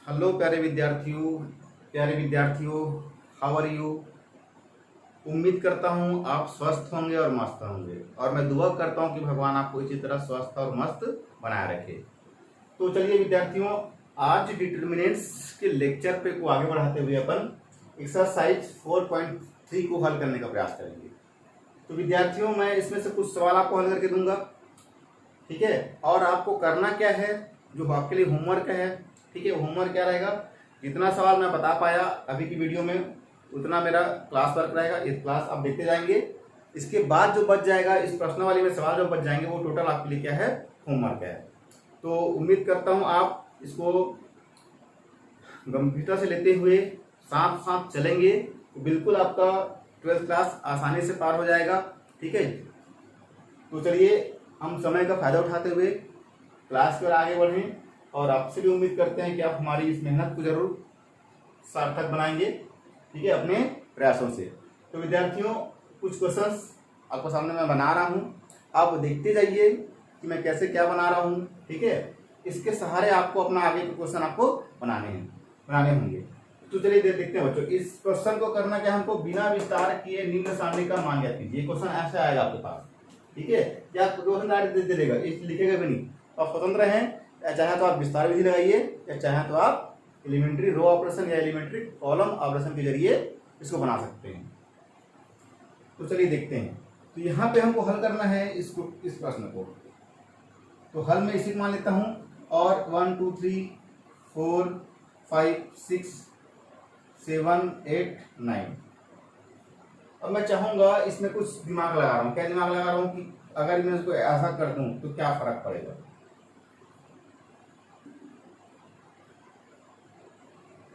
Hello प्यारे विद्यार्थियों, how are you. उम्मीद करता हूँ आप स्वस्थ होंगे और मस्त होंगे, और मैं दुआ करता हूँ कि भगवान आपको इसी तरह स्वस्थ और मस्त बनाए रखे। तो चलिए विद्यार्थियों, आज डिटर्मिनेंट्स के लेक्चर पे को आगे बढ़ाते हुए अपन एक्सरसाइज 4.3 को हल करने का प्रयास करेंगे। तो विद्यार्थियों, मैं इसमें से कुछ सवाल आपको हल करके दूंगा, ठीक है। और आपको करना क्या है, जो आपके लिए होमवर्क है, ठीक है। होमवर्क क्या रहेगा, जितना सवाल मैं बता पाया अभी की वीडियो में उतना मेरा क्लास वर्क रहेगा। इस क्लास आप देखते जाएंगे। इसके बाद जो बच जाएगा, इस प्रश्न वाली में सवाल जो बच जाएंगे, वो टोटल आपके लिए क्या है, होमवर्क है। तो उम्मीद करता हूँ आप इसको गंभीरता से लेते हुए साथ साथ चलेंगे तो बिल्कुल आपका 12th क्लास आसानी से पार हो जाएगा, ठीक है। तो चलिए हम समय का फायदा उठाते हुए क्लास पर आगे बढ़ें, और आपसे भी उम्मीद करते हैं कि आप हमारी इस मेहनत को जरूर सार्थक बनाएंगे, ठीक है, अपने प्रयासों से। तो विद्यार्थियों, कुछ क्वेश्चंस आपको सामने मैं बना रहा हूं, आप देखते जाइए कि मैं कैसे क्या बना रहा हूं, ठीक है। इसके सहारे आपको अपना आगे के क्वेश्चन आपको बनाने होंगे। तो चलिए देखते हैं बच्चों, इस क्वेश्चन को करना क्या, हमको बिना विस्तार किए निम्न सारणी का मान ज्ञात कीजिए। ये क्वेश्चन ऐसा आएगा आपके पास, ठीक है। या क्वेश्चन दे देगा, इस लिखेगा भी नहीं, तो आप स्वतंत्र हैं। या चाहे तो आप विस्तार विधि लगाइए, या चाहे तो आप एलिमेंट्री रो ऑपरेशन या एलिमेंट्री कॉलम ऑपरेशन के जरिए इसको बना सकते हैं। तो चलिए देखते हैं। तो यहाँ पे हमको हल करना है इस प्रश्न को। तो हल में इसी को मान लेता हूँ, और 1 2 3 4 5 6 7 8 9। अब मैं चाहूंगा इसमें कुछ दिमाग लगा रहा हूँ। क्या दिमाग लगा रहा हूँ कि अगर मैं इसको ऐसा कर दूं तो क्या फर्क पड़ेगा,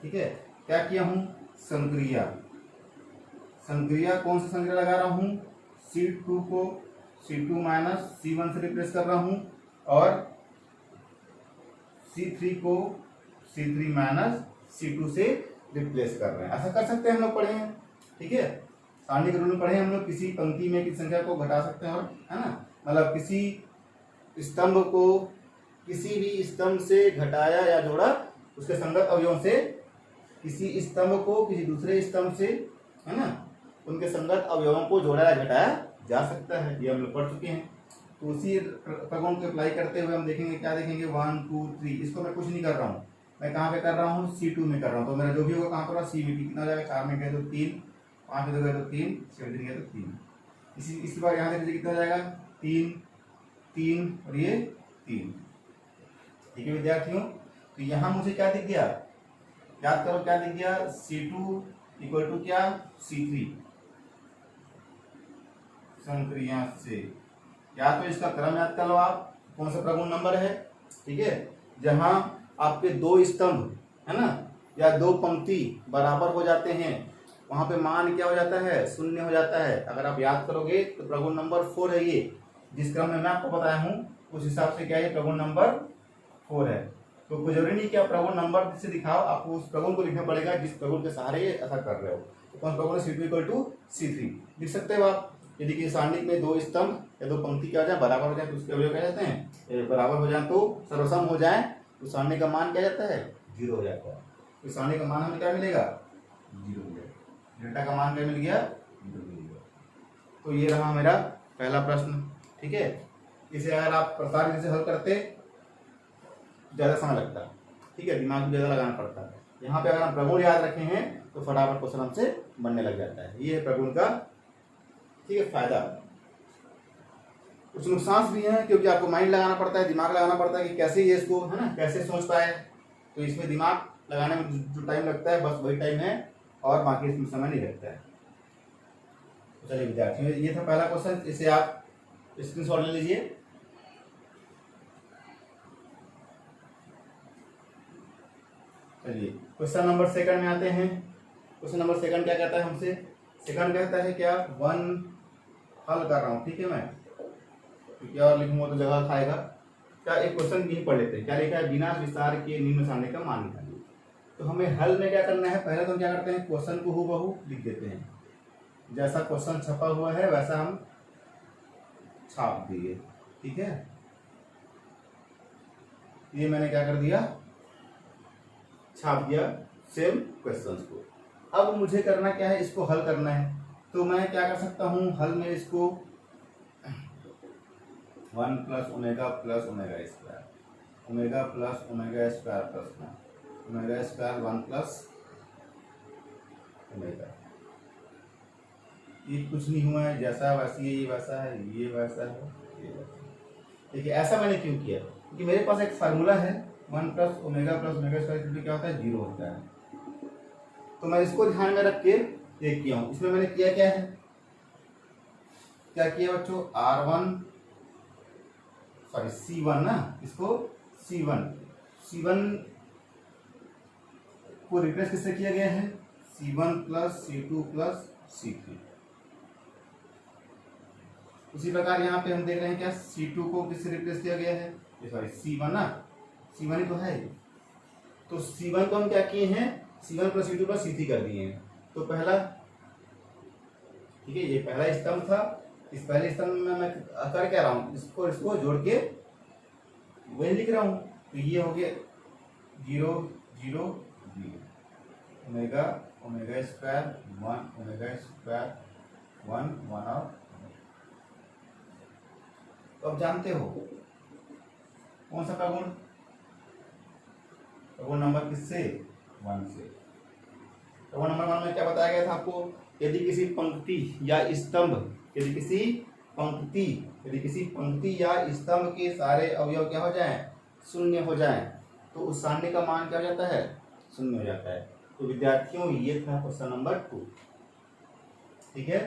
ठीक है। क्या किया हूं, संक्रिया कौन सा संक्रिया लगा रहा हूं, C2 को C2 माइनस C1 से रिप्लेस कर रहा हूं, और C3 को C3 माइनस C2 से रिप्लेस कर रहे हैं। ऐसा कर सकते हैं, हम लोग पढ़े हैं, ठीक है। सारणी के रूल में पढ़े हम लोग, किसी पंक्ति में किसी संख्या को घटा सकते हैं, और है ना, मतलब किसी स्तंभ को किसी भी स्तंभ से घटाया या जोड़ा, उसके संगत अवयवों से किसी स्तंभ को किसी दूसरे स्तंभ से, है ना, उनके संगत अवयवों को जोड़ा या घटाया जा सकता है। ये हम लोग पढ़ चुके हैं। तो उसी प्रगुण को अप्लाई करते हुए हम देखेंगे, क्या देखेंगे, 1 2 3। इसको मैं कुछ नहीं कर रहा हूँ, मैं कहाँ पे कर रहा हूँ, C2 में कर रहा हूँ। तो मेरा जो भी होगा कहाँ पर, C में। कितना हो जाएगा, 4 में गए तो 3, 5 में गए तो 3, 7 में गए तो 3। इसके बाद यहाँ से कितना हो जाएगा, 3 3 और ये 3, ठीक है विद्यार्थियों। तो यहाँ मुझे क्या दिख गया, याद करो क्या दिख गया, C2 इक्वल टू क्या, C3 संक्रिया से। या तो इसका क्रम याद कर लो आप, कौन सा प्रगुण नंबर है, ठीक है। जहां आपके दो स्तंभ, है ना, या दो पंक्ति बराबर हो जाते हैं, वहां पे मान क्या हो जाता है, शून्य हो जाता है। अगर आप याद करोगे तो प्रगुण नंबर 4 है ये, जिस क्रम में मैं आपको बताया हूं उस हिसाब से क्या है, प्रगुण नंबर 4 है। तो कोई जरूरी नहीं कि आप प्रगुण नंबर से दिखाओ, आपको उस प्रगुण को लिखना पड़ेगा जिस प्रगुण के सहारे ऐसा कर रहे हो। तो कौन प्रगुण है, C2 इक्वल टू C3 लिख सकते हो आप। यदि कि सारणी में दो स्तंभ या दो पंक्ति क्या हो जाए, बराबर हो जाए, तो उसके अवयव क्या जाते हैं, बराबर हो जाए, तो सर्वसम हो जाए, तो सारणी का मान क्या जाता है, 0 हो जाता है। तो सारणी का मान हमें क्या मिलेगा, 0 मिलेगा। डेल्टा का मान क्या मिल गया, 0 मिल गया। तो ये रहा मेरा पहला प्रश्न, ठीक है। इसे अगर आप प्रसार विधि से हल करते ज्यादा समय लगता है, ठीक है, दिमाग ज्यादा लगाना पड़ता है। यहाँ पे अगर हम प्रगुण याद रखे हैं तो फटाफट क्वेश्चन हमसे बनने लग जाता है। ये है प्रगुण का, ठीक है, फायदा। कुछ नुकसान भी हैं, क्योंकि आपको माइंड लगाना पड़ता है, दिमाग लगाना पड़ता है कि कैसे ये इसको, है ना, कैसे सोच पाए। तो इसमें दिमाग लगाने में जो टाइम लगता है बस वही टाइम है, और बाकी इसमें समय नहीं लगता है। तो चलिए विद्यार्थियों, ये था पहला क्वेश्चन, इसे आप स्क्रीनशॉट ले लीजिए। चलिए क्वेश्चन नंबर सेकंड में आते हैं। क्वेश्चन नंबर सेकंड क्या कहता है हमसे, सेकंड कहता है क्या, 1 हल कर रहा हूँ, ठीक है। मैं क्योंकि और लिखूंगा तो जगह खाएगा। क्या एक क्वेश्चन यही पढ़ लेते हैं, क्या लिखा है, बिना विस्तार के निम्न सारणी का मान निकालिए। तो हमें हल में क्या करना है, पहले तो हम क्या करते हैं, क्वेश्चन को हूबहू लिख देते हैं, जैसा क्वेश्चन छपा हुआ है वैसा हम छाप दिए, ठीक है। ये मैंने क्या कर दिया, छाप दिया सेम क्वेश्चंस को। अब मुझे करना क्या है, इसको हल करना है। तो मैं क्या कर सकता हूँ हल में, इसको 1 plus omega square, omega plus omega square plus omega square 1 plus omega. ये कुछ नहीं हुआ है, जैसा वैसे ये वैसा है, ये वैसा है, ये वैसा है। देखिए ऐसा मैंने क्यों किया, क्योंकि मेरे पास एक फार्मूला है 1 प्लस ओमेगा स्क्वायर क्या होता है, 0 होता है। तो मैं इसको ध्यान में रख के ये किया हूँ। इसमें मैंने किया क्या है, क्या किया बच्चों, C1 ना, इसको C1 को रिप्लेस किससे किया गया है, C1 plus C2 plus C3। उसी प्रकार यहाँ पे हम देख रहे हैं क्या, C2 को किससे रिप्लेस किया गया है, सॉरी C1 ना, C1 ही तो है। तो C1 को हम क्या किए हैं, C1 plus C2 plus C3 कर दिए हैं। तो पहला, ठीक है, ये पहला स्तंभ था। इस पहले स्तंभ में मैं कर क्या रहा हूँ, इसको जोड़ के वही लिख रहा हूँ। तो ये हो गया 0 0 0 ओमेगा स्क्वायर 1 ओमेगा स्क्वायर 1 और। तो अब जानते हो कौन सा प्रगुण नंबर किससे, 1 से। प्रगुण नंबर 1 में क्या बताया गया था आपको, यदि किसी पंक्ति या स्तंभ, यदि किसी पंक्ति या स्तंभ के सारे अवयव क्या हो जाएं, शून्य हो जाएं, तो उस सारणी का मान क्या हो जाता है, शून्य हो जाता है। तो विद्यार्थियों ये था क्वेश्चन नंबर 2, ठीक है।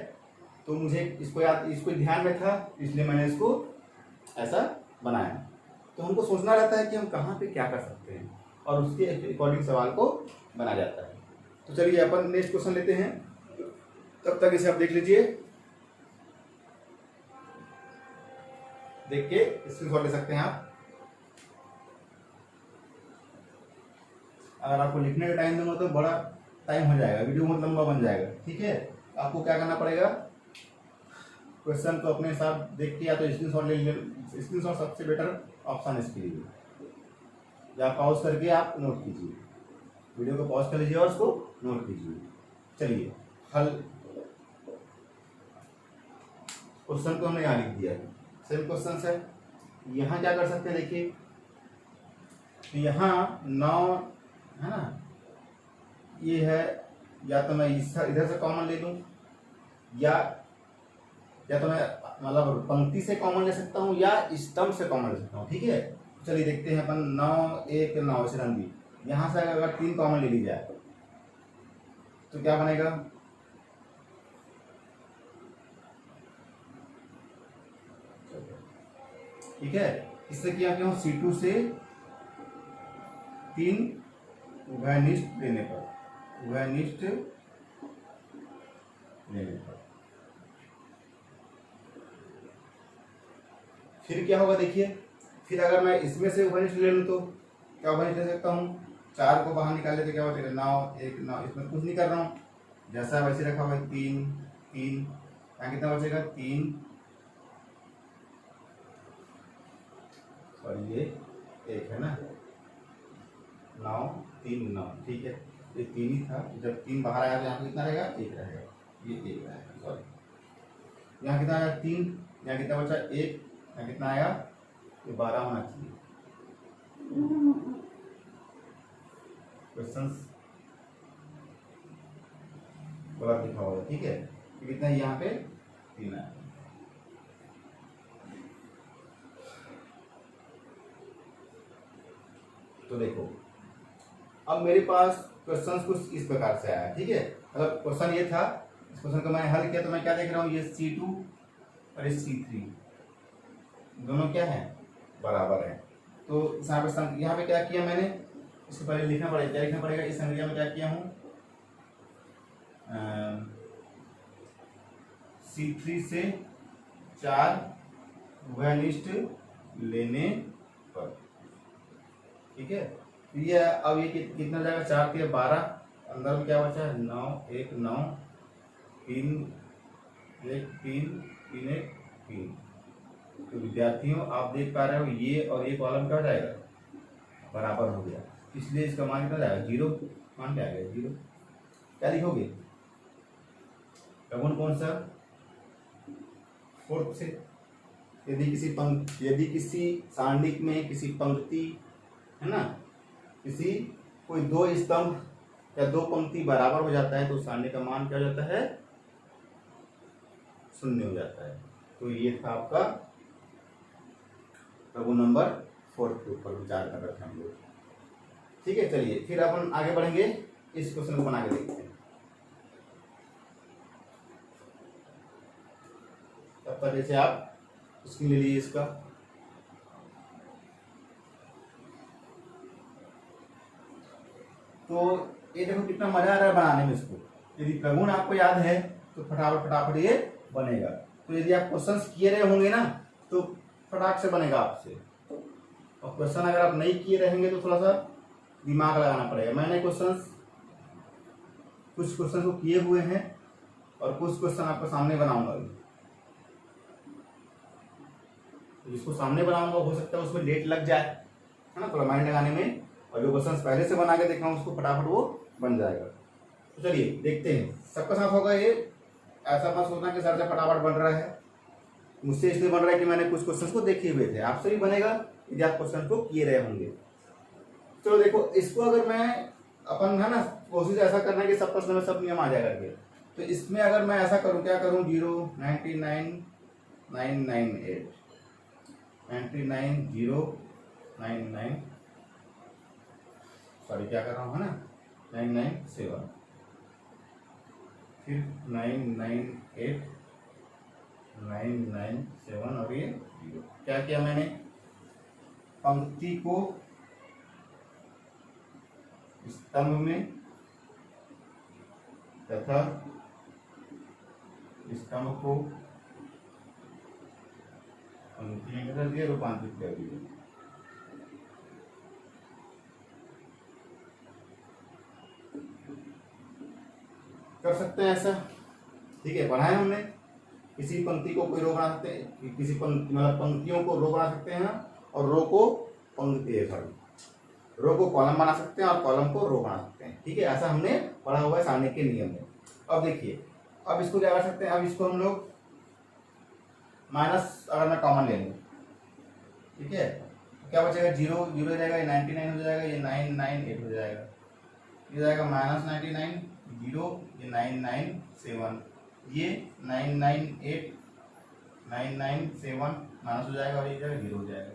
तो मुझे इसको ध्यान में था, इसलिए मैंने इसको ऐसा बनाया। तो हमको सोचना रहता है कि हम कहाँ पे क्या कर सकते हैं, और उसके अकॉर्डिंग सवाल को बनाया जाता है। तो चलिए अपन नेक्स्ट क्वेश्चन लेते हैं, तब तक इसे आप देख लीजिए, देख के स्क्रीनशॉट ले सकते हैं आप। अगर आपको लिखने का टाइम दूंगा तो बड़ा टाइम हो जाएगा, वीडियो बहुत लंबा बन जाएगा, ठीक है। आपको क्या करना पड़ेगा, क्वेश्चन को अपने हिसाब देख के या तो स्क्रीनशॉट ले लीजिए, स्क्रीनशॉट सबसे बेटर ऑप्शन इसके लिए, या पॉज करके आप नोट कीजिए, वीडियो को पॉज कर लीजिए और उसको नोट कीजिए। चलिए हल, क्वेश्चन को हमने यहाँ लिख दिया, सेम क्वेश्चन है। यहाँ क्या कर सकते हैं, देखिए यहाँ 9 है ना, ये है, या तो मैं इधर से कॉमन ले लूँ, या तो मैं मतलब पंक्ति से कॉमन ले सकता हूँ, या स्तंभ से कॉमन ले सकता हूँ, ठीक है। चलिए देखते हैं अपन 9 1 9 से रंगी, यहाँ से अगर 3 कॉमन ले ली जाए तो क्या बनेगा, ठीक है। इससे क्या क्यों, C2 से 3 उभयनिष्ठ लेने पर, फिर क्या होगा, देखिए फिर अगर मैं इसमें से उभयनिष्ठ ले लूँ तो क्या उभयनिष्ठ ले सकता हूँ, 4 को बाहर निकाले तो क्या बचेगा, 9 1 9, इसमें कुछ नहीं कर रहा हूँ, जैसा वैसे रखा हुआ है, 3 3, यहाँ कितना बचेगा, 3, सॉरी ये 1 है ना, 9 3 9, ठीक है। ये 3 ही था, जब 3 बाहर आया तो यहाँ कितना रहेगा, 1 रहेगा, ये 1 रहेगा, सॉरी यहाँ कितना आया, 3, यहाँ कितना बचा, 1, यहाँ कितना आया, ये 12 होना चाहिए। क्वेश्चंस गलत लिखा हुआ है, ठीक है, कितना यहाँ पे 3 आया। तो देखो अब मेरे पास क्वेश्चन कुछ इस प्रकार से आया, ठीक है। मतलब क्वेश्चन ये था, इस क्वेश्चन को मैंने हल किया तो मैं क्या देख रहा हूँ, ये C2 और ये C3 दोनों क्या है, बराबर है। तो यहाँ पे क्या किया मैंने, इसको पहले लिखना पड़ेगा, क्या लिखना पड़ेगा, इस संज्ञा में क्या किया हूँ, C3 से 4 उभयनिष्ठ लेने पर, ठीक है। ये अब ये कितना जाएगा, 4 3 12, अंदर में क्या बचा है, 9 1 9 3 1 3 3 1 3। तो विद्यार्थियों आप देख पा रहे हो, ये और ये कॉलम क्या हो जाएगा, बराबर हो गया। इसलिए इसका मान कितना जाएगा, 0। मान क्या आ गया, 0। क्या लिखोगे, प्रगुण कौन सा, फोर्थ से। यदि किसी सारणिक में किसी पंक्ति है ना, किसी कोई दो स्तंभ या दो पंक्ति बराबर हो जाता है तो सारणी का मान क्या हो जाता है, 0 हो जाता है। तो ये था आपका प्रगुण नंबर 4 के ऊपर विचार कर रहे थे हम लोग। ठीक है, चलिए फिर अपन आगे बढ़ेंगे, इस क्वेश्चन को बना के देखते हैं। तब तक जैसे आप स्क्रीन ले लीजिए इसका। तो ये देखो कितना मजा आ रहा है बनाने में इसको। यदि प्रगुण आपको याद है तो फटाफट ये बनेगा। तो यदि आप क्वेश्चंस किए रहे होंगे ना तो फटाक से बनेगा आपसे। और क्वेश्चन अगर आप नहीं किए रहेंगे तो थोड़ा सा दिमाग लगाना पड़ेगा। मैंने कुछ क्वेश्चन को किए हुए हैं और कुछ क्वेश्चन आपके सामने बनाऊंगा। तो जिसको सामने बनाऊंगा हो सकता है उसमें लेट लग जाए, है ना, थोड़ा माइंड लगाने में। और जो क्वेश्चन पहले से बना के देखा हूँ उसको फटाफट वो बन जाएगा। तो चलिए देखते हैं, सबका साथ होगा ये। ऐसा मत सोचना कि सर से फटाफट बन रहा है, मुझसे इसलिए बन रहा है कि मैंने कुछ क्वेश्चन को देखे हुए थे। आपसे भी बनेगा यदि आप क्वेश्चन को किए रहे होंगे। चलो देखो, इसको अगर मैं अपन है ना कोशिश ऐसा करना है कि सब प्रश्न में सब नियम आ जाए करके। तो इसमें अगर मैं ऐसा करूं, क्या करूं, 0 99 998 99 0 99, सॉरी क्या कर रहा हूँ, है ना, 997, फिर 998 997 और ये 0। क्या किया मैंने, पंक्ति को स्तंभ में तथा स्तंभ को पंक्ति में कर दिया, रूपांतरित कर दिया। कर सकते हैं ऐसा, ठीक है, बनाए हमने। किसी पंक्ति को कोई रो बना सकते हैं, किसी मतलब पंक्तियों को रो बना सकते हैं और रो को पंक्ति, रो को कॉलम बना सकते हैं और कॉलम को रो बना सकते हैं। ठीक है, ऐसा हमने पढ़ा हुआ है सारणी के नियम में। अब देखिए, अब इसको क्या कर सकते हैं, अब इसको हम लोग माइनस अगर मैं कॉमन ले लूँ, ठीक है, तो क्या बचेगा, 0 0 हो जाएगा, ये 99 हो जाएगा, ये 998 हो जाएगा, ये जाएगा -99 0, ये 997, ये 998 997 माइनस हो जाएगा और ये जाएगा 0 हो जाएगा।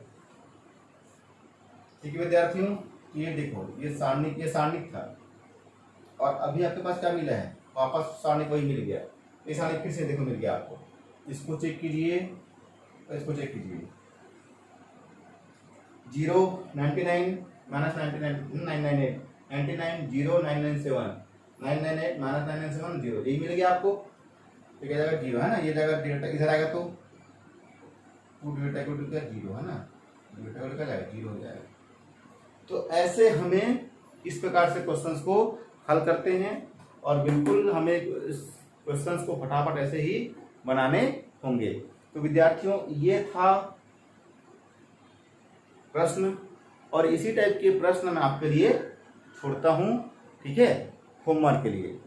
ठीक है विद्यार्थियों, ये देखो, ये सारणिक था और अभी आपके पास क्या मिला है, वापस सारणिक वही मिल गया। ये सारणिक फिर से देखो मिल गया आपको। इसको चेक कीजिए और इसको चेक कीजिए, 0 99 -99 998 99 0 997 998 -997 0, यही मिल गया आपको। तो क्या जाएगा, 0 है ना, ये जाएगा डेल्टा, इधर आएगा तो 2 डेल्टा को 0 है ना, डेल्टा को क्या जाएगा, 0 हो जाएगा। तो ऐसे हमें इस प्रकार से क्वेश्चंस को हल करते हैं और बिल्कुल हमें क्वेश्चंस को फटाफट ऐसे ही बनाने होंगे। तो विद्यार्थियों, ये था प्रश्न और इसी टाइप के प्रश्न मैं आपके लिए छोड़ता हूं, ठीक है, होमवर्क के लिए।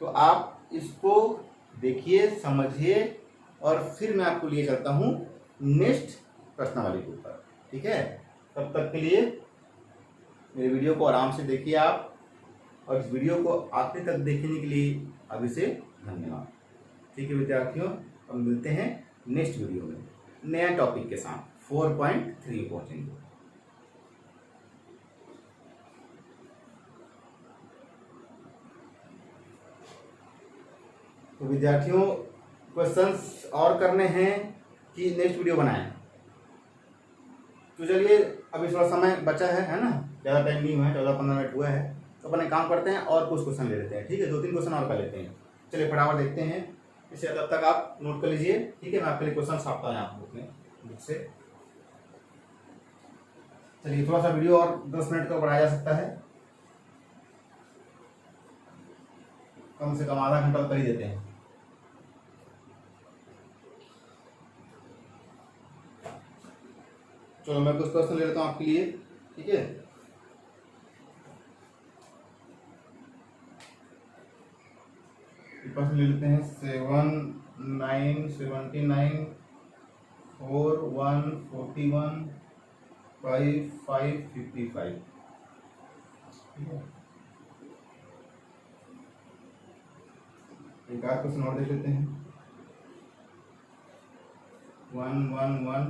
तो आप इसको देखिए, समझिए और फिर मैं आपको लिए चलता हूं नेक्स्ट प्रश्नावली के ऊपर। ठीक है, तब तक के लिए मेरे वीडियो को आराम से देखिए आप, और इस वीडियो को आखिरी तक देखने के लिए अभी से धन्यवाद। ठीक है विद्यार्थियों, अब मिलते हैं नेक्स्ट वीडियो में नया टॉपिक के साथ 4.3 पहुंचेंगे। तो विद्यार्थियों, क्वेश्चंस और करने हैं कि नेक्स्ट वीडियो बनाएं? तो चलिए, अभी थोड़ा समय बचा है ना, ज़्यादा टाइम नहीं हुआ है, 14-15 मिनट हुआ है। तो अपने काम करते हैं और कुछ क्वेश्चन ले लेते हैं। ठीक है, 2-3 क्वेश्चन और कर लेते हैं। चलिए फटाफट देखते हैं इसे, तब तक आप नोट कर लीजिए। ठीक है, मैं आपके लिए क्वेश्चन छापता हूँ यहाँ बुक से। चलिए, थोड़ा सा वीडियो और 10 मिनट का बढ़ाया जा सकता है, कम से कम आधा घंटा कर ही देते हैं। चलो मैं कुछ क्वेश्चन ले लेता हूँ आपके लिए। ठीक है, 50% ले लेते हैं। 79 4 1 41 5 5 55। ठीक है, एक आध क्वेश्चन और देख लेते हैं। 111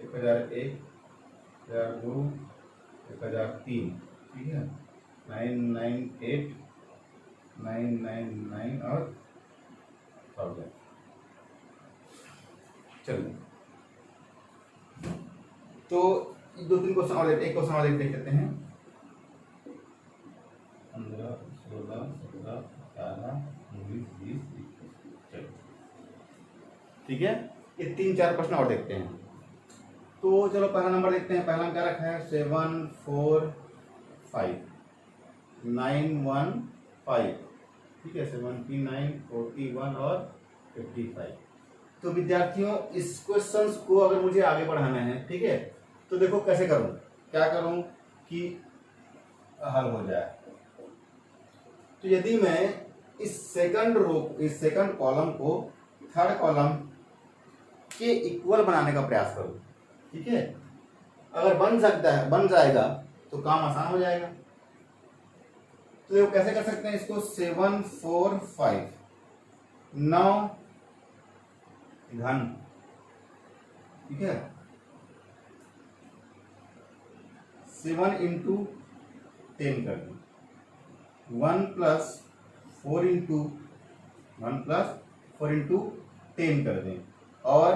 1001 1002 1003। ठीक है, 998 999 और 1000। चलिए, तो 2-3 क्वेश्चन और एक क्वेश्चन और देख लेते हैं। 15 16 17 18 19 20 21। चलिए, ठीक है, ये 3-4 प्रश्न और देखते हैं। तो चलो पहला नंबर देखते हैं। पहला में क्या रखा है? 7 4 5 9 1 5। ठीक है, 79 41 और 55। तो विद्यार्थियों, इस क्वेश्चंस को अगर मुझे आगे बढ़ाना है, ठीक है, तो देखो कैसे करूं, क्या करूं कि हल हो जाए। तो यदि मैं इस सेकंड कॉलम को थर्ड कॉलम के इक्वल बनाने का प्रयास करूं, ठीक है, अगर बन जाएगा तो काम आसान हो जाएगा। तो देखो कैसे कर सकते हैं इसको। 7 4 5 9 घन, ठीक है, 7 इंटू 10 कर दें। 1 प्लस 4 इंटू 10 कर दें और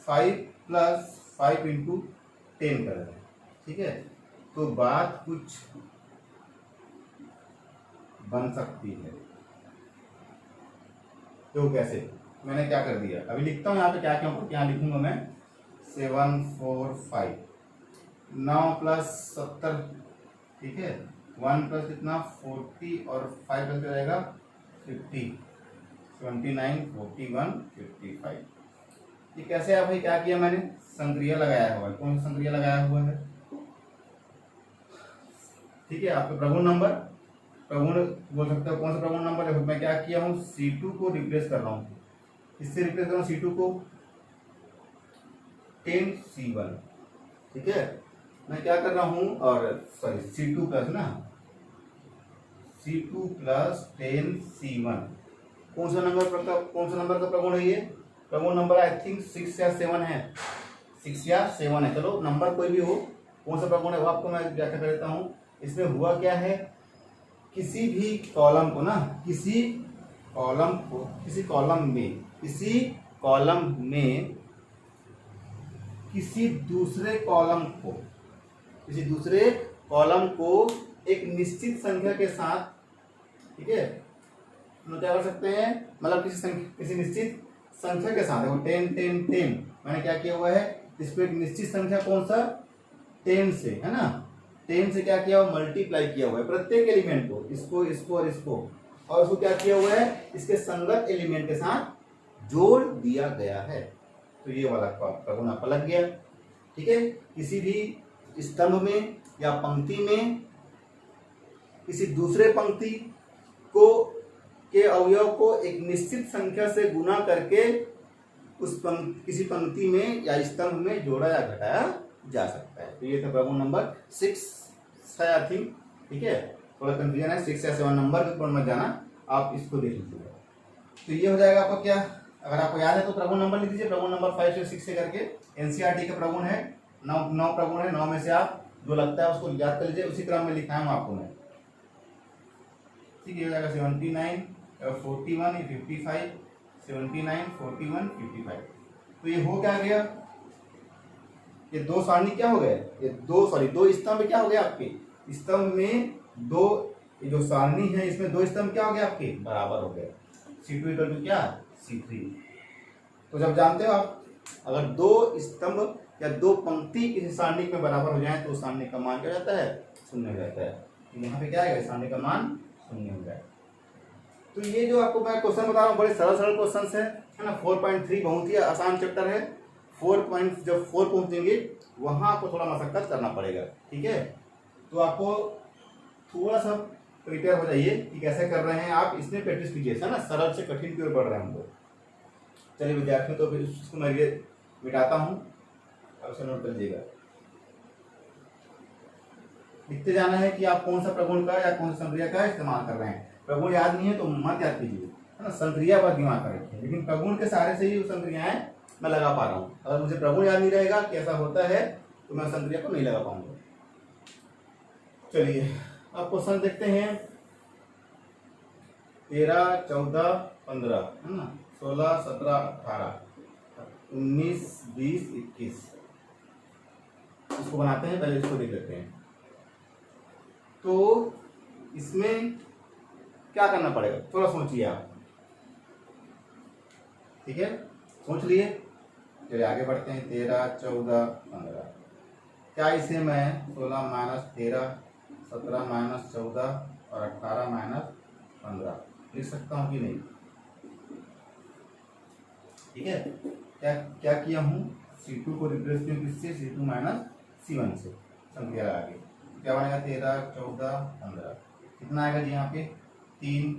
5 प्लस 5 इंटू 10 कर दें। ठीक है, तो बात कुछ बन सकती है। तो कैसे, मैंने क्या कर दिया, अभी लिखता हूं यहाँ पे क्या क्या लिखूंगा मैं। 7 4 5 9 प्लस 70, ठीक है, 1 प्लस कितना 40 और 5 प्लस रहेगा 50, 29 41 55। ये कैसे है भाई? क्या किया मैंने? संक्रिया लगाया हुआ है। कौन सा संक्रिया लगाया हुआ है? ठीक है, आपके प्रगुण नंबर, प्रगुण बोल सकते हो। कौन सा प्रगुण नंबर? देखो मैं क्या किया हूँ, C2 को रिप्लेस कर रहा हूँ। इससे रिप्लेस कर रहा हूँ C2 को 10C1। ठीक है, मैं क्या कर रहा हूँ, और सॉरी C2 प्लस ना, C2 प्लस 10C1। कौन सा नंबर का प्रगुण है ये? प्रगुण नंबर आई थिंक 6 या 7 है, 6 या 7 है। चलो नंबर कोई भी हो, कौन सा प्रगुण है वो आपको मैं व्याख्या कर देता हूँ। इसमें हुआ क्या है, किसी भी कॉलम को ना, किसी कॉलम में किसी दूसरे कॉलम को एक निश्चित संख्या के साथ, ठीक है, हम क्या कर सकते हैं, मतलब किसी निश्चित संख्या के साथ। 10 मैंने क्या किया हुआ है, इसको एक निश्चित संख्या, कौन सा, 10 से, है ना, 10 से क्या किया हुआ, मल्टीप्लाई किया हुआ है प्रत्येक एलिमेंट को, इसको और इसको, और उसको क्या किया हुआ है, इसके संगत एलिमेंट के साथ जोड़ दिया गया है। तो ये वाला प्रगुण आपका लग गया। ठीक है, किसी भी स्तंभ में या पंक्ति में किसी दूसरे पंक्ति के अवयव को एक निश्चित संख्या से गुना करके किसी पंक्ति में या स्तंभ में जोड़ा या घटाया जा सकता है। तो ये था प्रगुण नंबर 6 है आई थिंक। ठीक है, थोड़ा कंफ्यूजन है, 6 या 7 नंबर के ऊपर मत जाना, आप इसको देख लीजिएगा। तो ये हो जाएगा आपका क्या, अगर आपको याद है तो प्रगुण नंबर लिख दीजिए। प्रगुण नंबर 5 से 6 से करके एनसीईआरटी का प्रगुण है, 9 प्रगुण है। 9 में से आप जो लगता है उसको याद कर लीजिए, उसी क्रम में लिखा है आपको मैं। ठीक है, हो जाएगा 79 41 55, 79 41 55। तो ये हो क्या गया, ये दो सारणी क्या हो गए, ये दो स्तंभ क्या हो गया आपके स्तंभ में, दो ये जो सारणी है इसमें दो स्तंभ क्या हो गए आपके बराबर हो गए। C2 इक्वल टू क्या, C3। तो जब जानते हो आप, अगर दो स्तंभ या दो पंक्ति किसी सारणी में बराबर हो जाए तो सारणी का मान क्या जाता है, 0 हो जाता है। तो यहाँ पे क्या आएगा, सारणी का मान 0 हो जाए। तो ये जो आपको मैं क्वेश्चन बता रहा हूँ, बड़े सरल क्वेश्चन है ना। 4.3 बहुत ही आसान चैप्टर है। 4 जब 4 पहुंचेंगे वहां आपको थोड़ा मशक्कत करना पड़ेगा। ठीक है, तो आपको थोड़ा सा प्रिपेयर हो जाइए कि कैसे कर रहे हैं आप, इसमें प्रैक्टिस कीजिए, है ना, सरल से कठिन की ओर बढ़ रहे हैं हम लोग। चलिए विद्यार्थियों, तो इसको मैं ये मिटाता हूँ, अब इसे नोट कर लीजिएगा। लिखते जाना है कि आप कौन सा प्रगुण का या कौन सा संक्रिया का इस्तेमाल कर रहे हैं। प्रगुण याद नहीं है तो मत याद कीजिए, है ना, संक्रिया पर दिमाग कर रखिए, लेकिन प्रगुण के सहारे से ही वो संक्रियाएं मैं लगा पा रहा हूँ। अगर मुझे प्रगुण याद नहीं रहेगा कि ऐसा होता है तो मैं संक्रिया को नहीं लगा पाऊंगा। चलिए अब क्वेश्चन देखते हैं। 13, 14, 15, है ना, 16, 17, 18, 19, 20, 21, इसको बनाते हैं, पहले इसको देख लेते हैं। तो इसमें क्या करना पड़ेगा, थोड़ा सोचिए आप, ठीक है, सोच लिए। चलिए आगे बढ़ते हैं। 13, 14, 15, क्या इसे मैं 16 माइनस 13, 17 माइनस 14 और 18 माइनस 15 लिख सकता हूँ कि नहीं? ठीक है, क्या क्या किया हूँ, C2 को रिप्लेस किया किससे, C2 माइनस C1 से, संख्या लगा के क्या बनेगा, 13, 14, 15, कितना आएगा जी यहाँ पे, 3,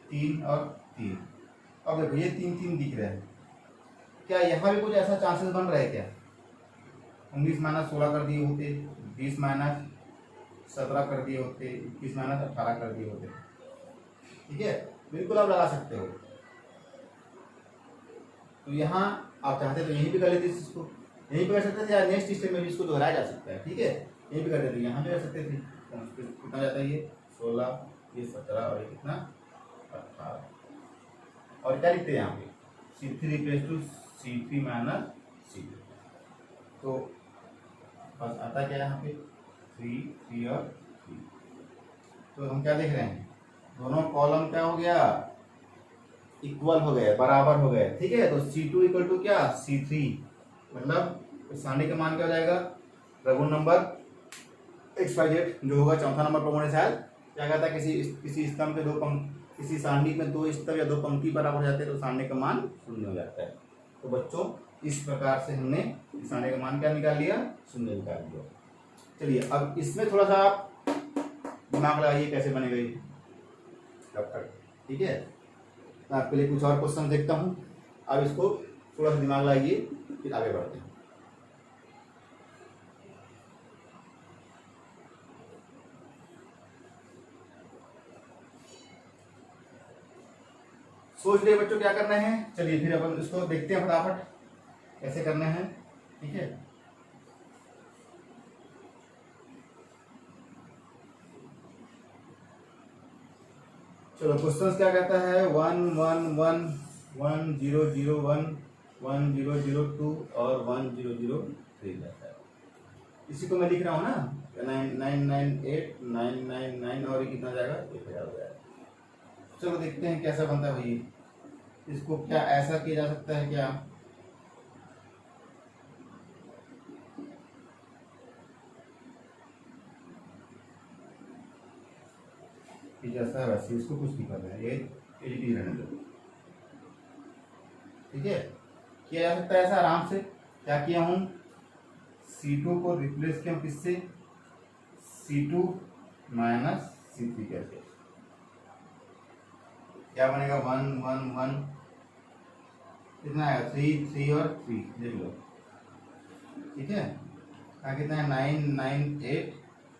3 और 3। अब देखो ये 3 3 दिख रहा है, क्या यहाँ भी कुछ ऐसा चांसेस बन रहा है क्या? 19 माइनस 16 कर दिए होते, 20 माइनस 17 कर दिए होते, 21 माइनस 18 कर दिए होते, ठीक है, बिल्कुल आप लगा सकते हो। तो यहाँ आप चाहते तो यहीं भी कर लेते इसको, यहीं पे कर सकते थे, या नेक्स्ट स्टेप में भी इसको दोहराया जा सकता है, ठीक है, यहीं पे कर देते, यहाँ भी कर सकते थे। कितना जाता है ये 16, ये 17 और ये कितना 18, और क्या लिखते हैं यहाँ पे, C3 equals to C3 minus C2। तो बस आता क्या यहाँ पे 3, 3 और 3। तो हम क्या देख रहे हैं, दोनों कॉलम क्या हो गया, इक्वल हो गए, बराबर हो गए, ठीक है। तो C2 इक्वल टू क्या, C3, मतलब सारणी का मान क्या हो जाएगा, प्रगुण नंबर XYZ जो होगा चौथा नंबर प्रगुण है। शायद क्या कहता है, किसी स्तंभ के दो किसी सारणी में दो स्तंभ या दो पंक्ति बराबर हो जाते हैं तो सारणी का मान 0 हो जाता है। तो बच्चों इस प्रकार से हमने सारणी का मान क्या निकाल लिया, 0 निकाल लिया। चलिए अब इसमें थोड़ा सा आप दिमाग लगाइए कैसे बनेगा ये डॉक्टर, ठीक है। मैं आपके लिए कुछ और क्वेश्चन देखता हूँ, अब इसको थोड़ा सा दिमाग लगाइए, फिर आगे बढ़ते हैं। सोच लिए बच्चों क्या करना है। चलिए फिर अपन इसको देखते हैं फटाफट कैसे करना है, ठीक है। चलो क्वेश्चन क्या कहता है, 1 1 1 1 0 0 1 1 0 0 2 और 1 0 0 3 कहता है। इसी को मैं लिख रहा हूँ ना, 9998 999 और ये कितना जाएगा, 1000 हो जाएगा। चलो देखते हैं कैसा बनता है भाई। इसको क्या ऐसा किया जा सकता है क्या, कि जैसा है वैसे इसको कुछ नहीं करना है, ये एलईडी रहने दो, ठीक है। किया जा सकता है ऐसा आराम से। क्या किया हूँ, C2 को रिप्लेस किया किससे, C2 माइनस C3 कैसे, क्या बनेगा 1 1 1, कितना आएगा 3 3 और 3 देख लो, ठीक है। क्या कितना है 998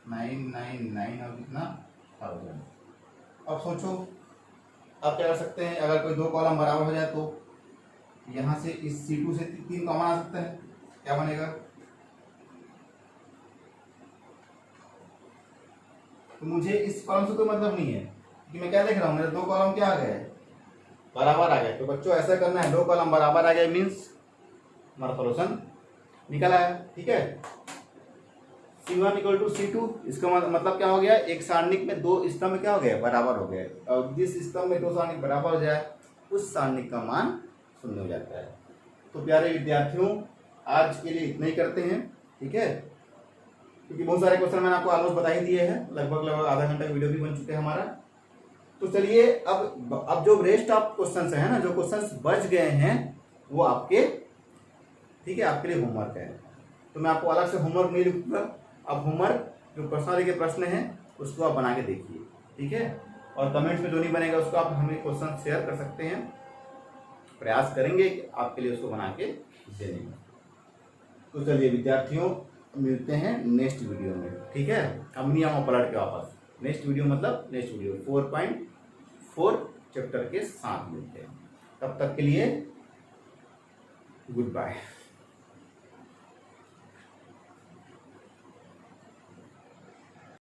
999 और कितना 1000। अब सोचो अब क्या कर सकते हैं, अगर कोई दो कॉलम बराबर हो जाए तो यहाँ से इस C2 से 3 कॉमन आ सकता है, क्या बनेगा, तो मुझे इस कॉलम से कोई मतलब नहीं है कि मैं क्या देख रहा हूँ, मेरे दो कॉलम क्या आ गए, बराबर आ गए। तो बच्चों ऐसा करना है, दो कॉलम बराबर आ गए मीन्स हमारा सॉल्यूशन निकल आया, ठीक है। C1 इक्वल टू C2, इसका मतलब क्या हो गया, एक सारणिक में दो स्तंभ क्या हो गया, बराबर हो गए। और जिस स्तंभ में दो सारणिक बराबर हो जाए उस सारणिक का मान 0 हो जाता है। तो प्यारे विद्यार्थियों आज के लिए इतना ही करते हैं, ठीक है, क्योंकि बहुत सारे क्वेश्चन मैंने आपको ऑलमोस्ट बता ही दिए हैं, लगभग आधा घंटा वीडियो भी बन चुके हैं हमारा। तो चलिए अब जो रेस्ट ऑफ क्वेश्चंस है ना, जो क्वेश्चंस बच गए हैं वो आपके, ठीक है, आपके लिए होमवर्क है। तो मैं आपको अलग से होमवर्क नहीं लिखूंगा। अब होमवर्क जो पर्सनली के प्रश्न हैं उसको आप बना के देखिए, ठीक है। और कमेंट्स में जो नहीं बनेगा उसको आप हमें क्वेश्चन शेयर कर सकते हैं, प्रयास करेंगे कि आपके लिए उसको बना के देने का। तो चलिए विद्यार्थियों, मिलते हैं नेक्स्ट वीडियो में, ठीक है। अब नियम पलट के वापस नेक्स्ट वीडियो, मतलब नेक्स्ट वीडियो 4.4 चैप्टर के साथ मिलते हैं। तब तक के लिए गुड बाय।